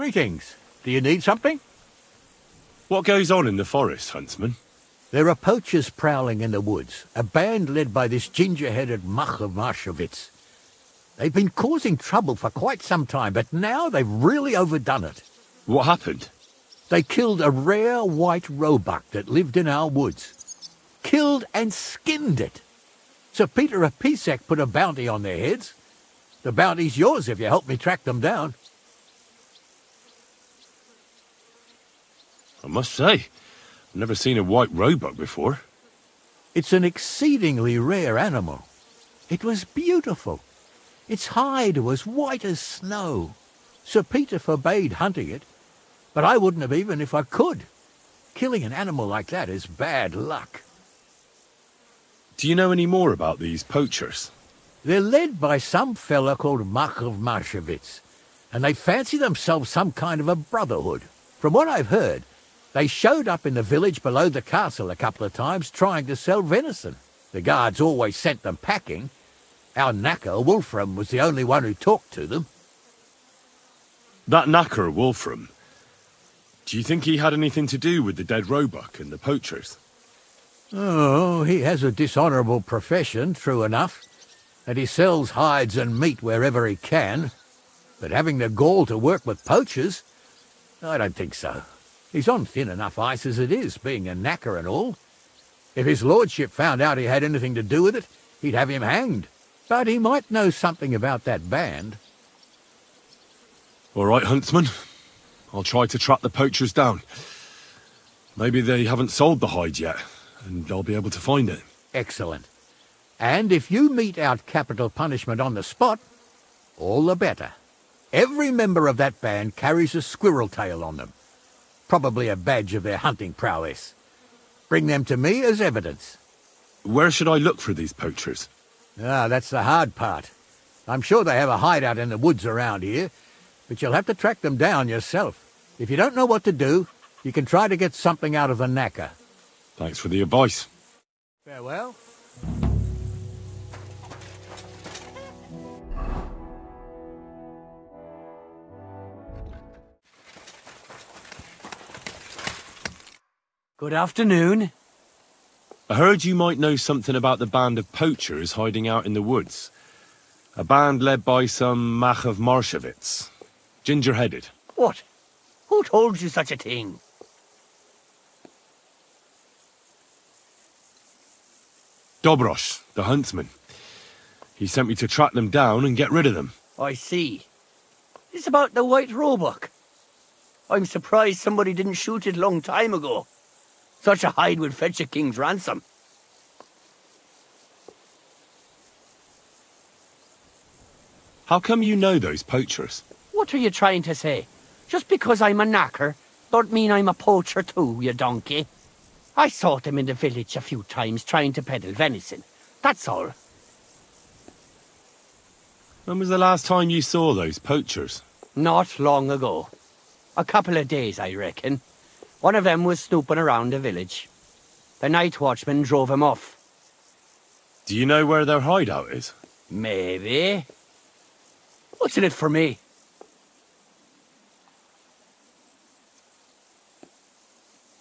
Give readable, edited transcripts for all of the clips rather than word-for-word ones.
Greetings. Do you need something? What goes on in the forest, Huntsman? There are poachers prowling in the woods, a band led by this ginger-headed muck of Marshowitz. They've been causing trouble for quite some time, but now they've really overdone it. What happened? They killed a rare white roebuck that lived in our woods. Killed and skinned it. Sir Peter of Pisek put a bounty on their heads. The bounty's yours if you help me track them down. I must say, I've never seen a white roebuck before. It's an exceedingly rare animal. It was beautiful. Its hide was white as snow. Sir Peter forbade hunting it, but I wouldn't have even if I could. Killing an animal like that is bad luck. Do you know any more about these poachers? They're led by some fella called Mark of Marshowitz, and they fancy themselves some kind of a brotherhood. From what I've heard, they showed up in the village below the castle a couple of times trying to sell venison. The guards always sent them packing. Our knacker, Wolfram, was the only one who talked to them. That knacker, Wolfram, do you think he had anything to do with the dead roebuck and the poachers? Oh, he has a dishonourable profession, true enough, and he sells hides and meat wherever he can. But having the gall to work with poachers, I don't think so. He's on thin enough ice as it is, being a knacker and all. If his lordship found out he had anything to do with it, he'd have him hanged. But he might know something about that band. All right, Huntsman. I'll try to track the poachers down. Maybe they haven't sold the hide yet, and I'll be able to find it. Excellent. And if you mete out capital punishment on the spot, all the better. Every member of that band carries a squirrel tail on them. Probably a badge of their hunting prowess. Bring them to me as evidence. Where should I look for these poachers? Ah, that's the hard part. I'm sure they have a hideout in the woods around here, but you'll have to track them down yourself. If you don't know what to do, you can try to get something out of the knacker. Thanks for the advice. Farewell. Good afternoon. I heard you might know something about the band of poachers hiding out in the woods. A band led by some Mach of Marshowitz. Ginger-headed. What? Who told you such a thing? Dobrosh, the huntsman. He sent me to track them down and get rid of them. I see. It's about the white roebuck. I'm surprised somebody didn't shoot it long time ago. Such a hide would fetch a king's ransom. How come you know those poachers? What are you trying to say? Just because I'm a knacker, don't mean I'm a poacher too, you donkey. I saw them in the village a few times trying to peddle venison. That's all. When was the last time you saw those poachers? Not long ago. A couple of days, I reckon. One of them was snooping around the village. The night watchman drove him off. Do you know where their hideout is? Maybe. What's in it for me?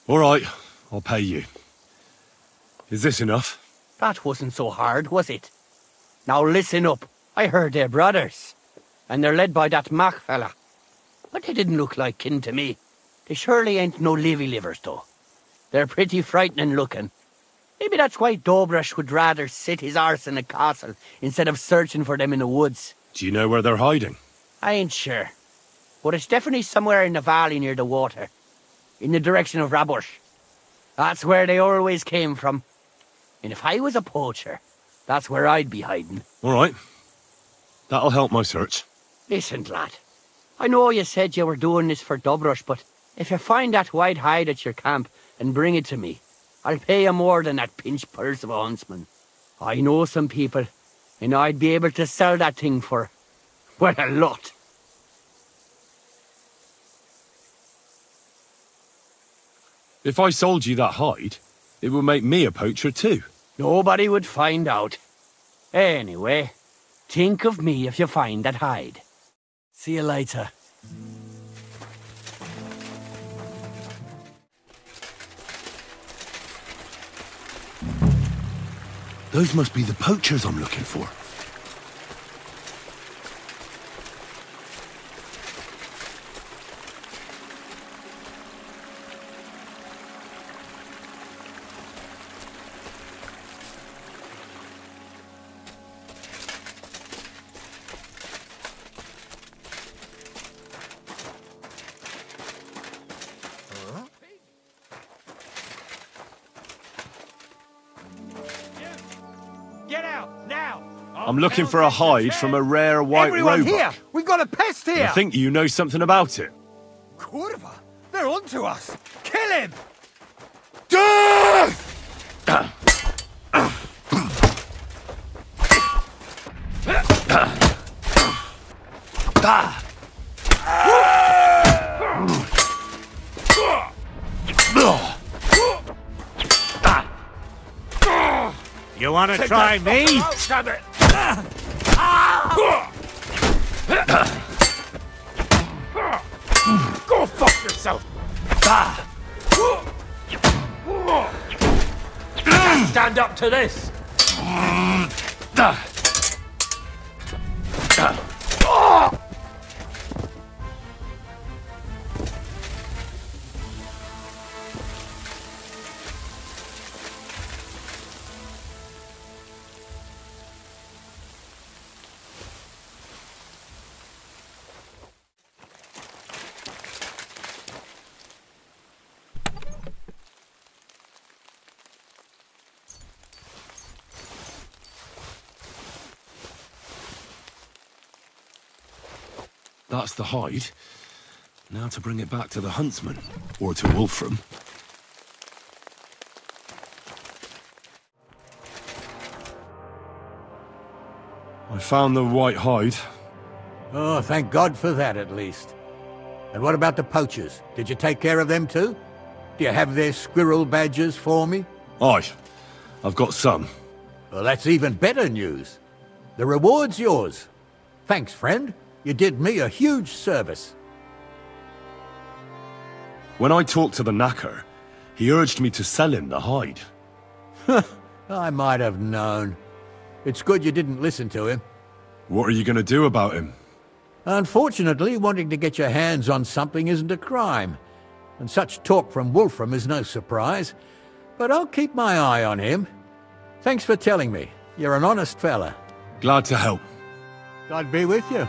All right, I'll pay you. Is this enough? That wasn't so hard, was it? Now listen up. I heard they're brothers. And they're led by that Mach fella. But they didn't look like kin to me. They surely ain't no livers, though. They're pretty frightening looking. Maybe that's why Dobrosh would rather sit his arse in a castle instead of searching for them in the woods. Do you know where they're hiding? I ain't sure. But it's definitely somewhere in the valley near the water. In the direction of Rabush. That's where they always came from. And if I was a poacher, that's where I'd be hiding. All right. That'll help my search. Listen, lad. I know you said you were doing this for Dobrosh, but if you find that white hide at your camp and bring it to me, I'll pay you more than that pinch purse of a huntsman. I know some people, and I'd be able to sell that thing for, well, a lot. If I sold you that hide, it would make me a poacher too. Nobody would find out. Anyway, think of me if you find that hide. See you later. Those must be the poachers I'm looking for. Get out, now! I'm looking for a hide from a rare white Everyone roebuck. here! We've got a pest here! I think you know something about it. Curva! They're onto us! Kill him! You want to try me? Go fuck yourself! Stand up to this! That's the hide. Now to bring it back to the huntsman, or to Wolfram. I found the white hide. Oh, thank God for that, at least. And what about the poachers? Did you take care of them too? Do you have their squirrel badges for me? Aye, I've got some. Well, that's even better news. The reward's yours. Thanks, friend. You did me a huge service. When I talked to the knacker, he urged me to sell him the hide. I might have known. It's good you didn't listen to him. What are you going to do about him? Unfortunately, wanting to get your hands on something isn't a crime. And such talk from Wolfram is no surprise. But I'll keep my eye on him. Thanks for telling me. You're an honest fella. Glad to help. God be with you.